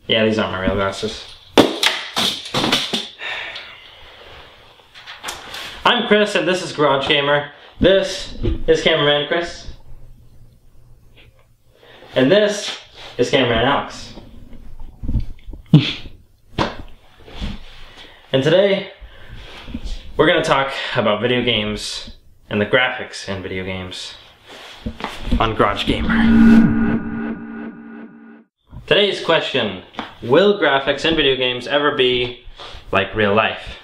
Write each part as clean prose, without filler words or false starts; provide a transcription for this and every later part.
Yeah, these aren't my real glasses. I'm Chris, and this is Garage Gamer. This is cameraman Chris. And this is cameraman Alex. And today, we're going to talk about video games and the graphics in video games on Garage Gamer. Today's question: will graphics in video games ever be like real life?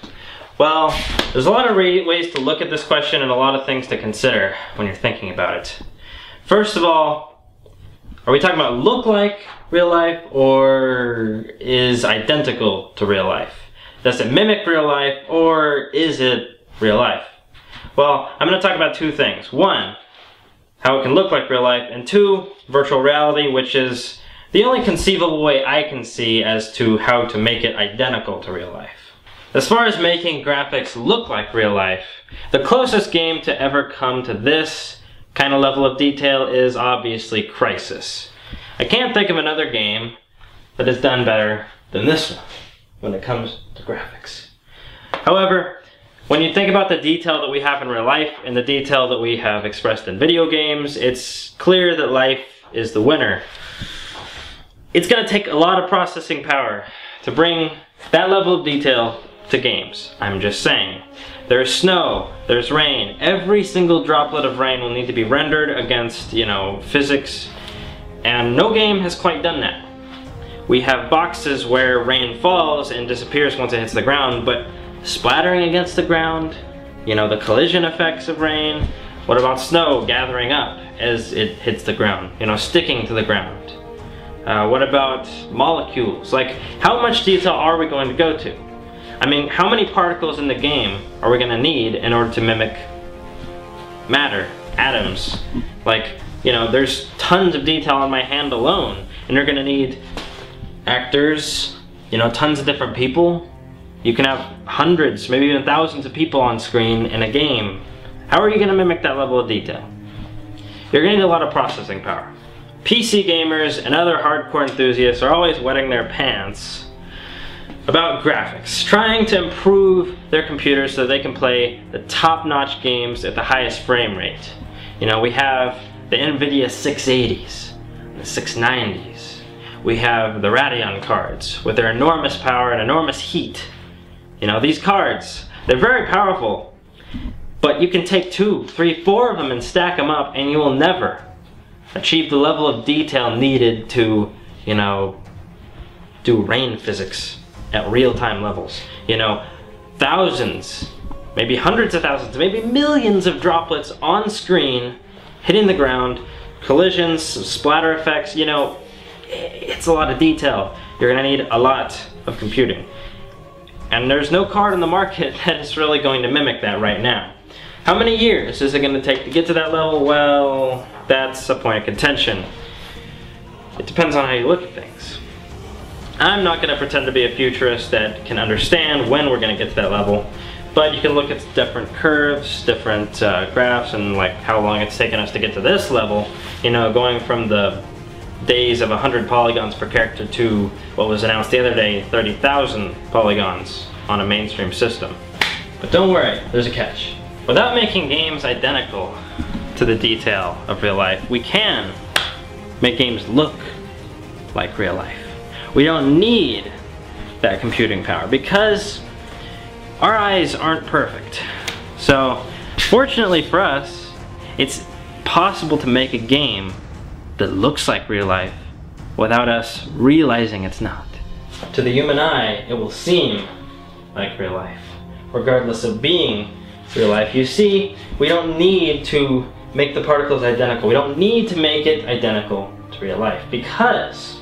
Well, there's a lot of ways to look at this question and a lot of things to consider when you're thinking about it. First of all, are we talking about look like real life or is identical to real life? Does it mimic real life or is it real life? Well, I'm going to talk about two things. One, how it can look like real life, and two, virtual reality, which is the only conceivable way I can see as to how to make it identical to real life. As far as making graphics look like real life, the closest game to ever come to this kind of level of detail is obviously Crysis. I can't think of another game that has done better than this one when it comes to graphics. However, when you think about the detail that we have in real life and the detail that we have expressed in video games, it's clear that life is the winner. It's going to take a lot of processing power to bring that level of detail to games. I'm just saying. There's snow, there's rain. Every single droplet of rain will need to be rendered against, physics, and no game has quite done that. We have boxes where rain falls and disappears once it hits the ground, but splattering against the ground, the collision effects of rain. What about snow gathering up as it hits the ground, sticking to the ground? What about molecules? Like, how much detail are we going to go to? I mean, how many particles in the game are we going to need in order to mimic matter, atoms? Like, there's tons of detail on my hand alone, and you're going to need actors, tons of different people. You can have hundreds, maybe even thousands of people on screen in a game. How are you going to mimic that level of detail? You're going to need a lot of processing power. PC gamers and other hardcore enthusiasts are always wetting their pants about graphics, trying to improve their computers so they can play the top-notch games at the highest frame rate. We have the NVIDIA 680s, the 690s. We have the Radeon cards with their enormous power and enormous heat. These cards, they're very powerful, but you can take 2, 3, 4 of them and stack them up and you will never achieve the level of detail needed to, do rain physics at real-time levels. Thousands, maybe hundreds of thousands, maybe millions of droplets on screen hitting the ground, collisions, splatter effects, it's a lot of detail. You're gonna need a lot of computing. And there's no card on the market that is really going to mimic that right now. How many years is it gonna take to get to that level? Well, that's a point of contention. It depends on how you look at things. I'm not going to pretend to be a futurist that can understand when we're going to get to that level, but you can look at different curves, different graphs, and like how long it's taken us to get to this level, going from the days of 100 polygons per character to what was announced the other day, 30,000 polygons on a mainstream system. But don't worry, there's a catch. Without making games identical to the detail of real life, we can make games look like real life. We don't need that computing power because our eyes aren't perfect. So, fortunately for us, it's possible to make a game that looks like real life without us realizing it's not. To the human eye, it will seem like real life, regardless of being real life. You see, we don't need to make the particles identical. We don't need to make it identical to real life, because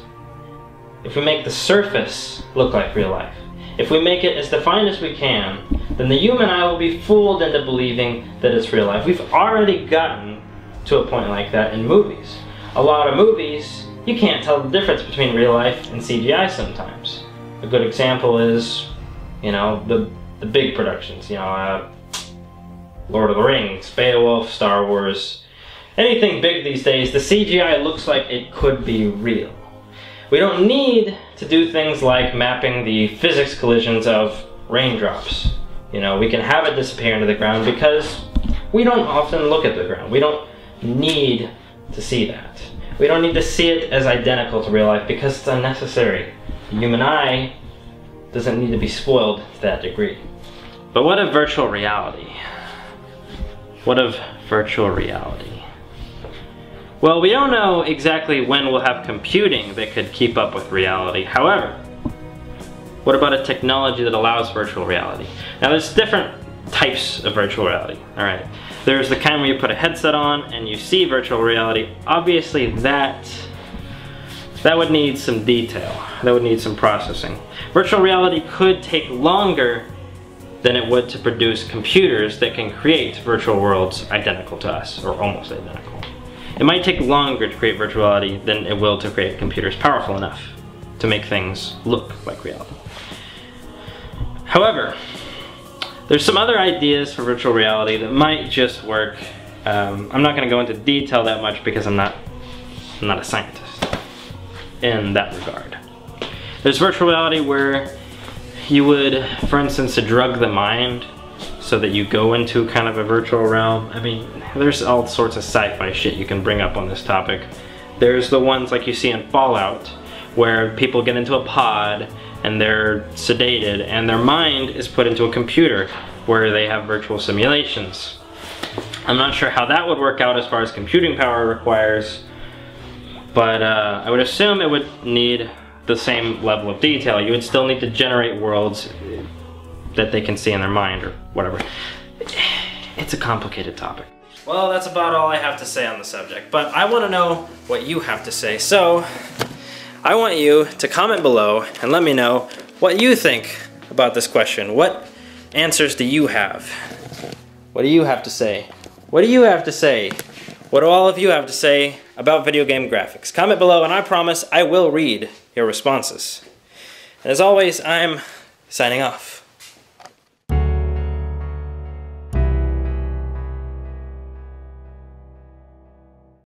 if we make the surface look like real life, if we make it as defined as we can, then the human eye will be fooled into believing that it's real life. We've already gotten to a point like that in movies. A lot of movies, you can't tell the difference between real life and CGI sometimes. A good example is, the big productions, Lord of the Rings, Beowulf, Star Wars. Anything big these days, the CGI looks like it could be real. We don't need to do things like mapping the physics collisions of raindrops. You know, we can have it disappear into the ground because we don't often look at the ground. We don't need to see that. We don't need to see it as identical to real life because it's unnecessary. The human eye doesn't need to be spoiled to that degree. But what of virtual reality? What of virtual reality? Well, we don't know exactly when we'll have computing that could keep up with reality. However, what about a technology that allows virtual reality? Now, there's different types of virtual reality, all right? There's the kind where you put a headset on and you see virtual reality. Obviously, that would need some detail. That would need some processing. Virtual reality could take longer than it would to produce computers that can create virtual worlds identical to us, or almost identical. It might take longer to create virtual reality than it will to create computers powerful enough to make things look like reality. However, there's some other ideas for virtual reality that might just work. I'm not going to go into detail that much because I'm not a scientist in that regard. There's virtual reality where you would, for instance, drug the mind so that you go into kind of a virtual realm. I mean, there's all sorts of sci-fi shit you can bring up on this topic. There's the ones like you see in Fallout, where people get into a pod and they're sedated and their mind is put into a computer where they have virtual simulations. I'm not sure how that would work out as far as computing power requires, but I would assume it would need the same level of detail. You would still need to generate worlds that they can see in their mind or whatever. It's a complicated topic. Well, that's about all I have to say on the subject, but I want to know what you have to say. So I want you to comment below and let me know what you think about this question. What answers do you have? What do you have to say? What do you have to say? What do all of you have to say about video game graphics? Comment below and I promise I will read your responses. And as always, I'm signing off.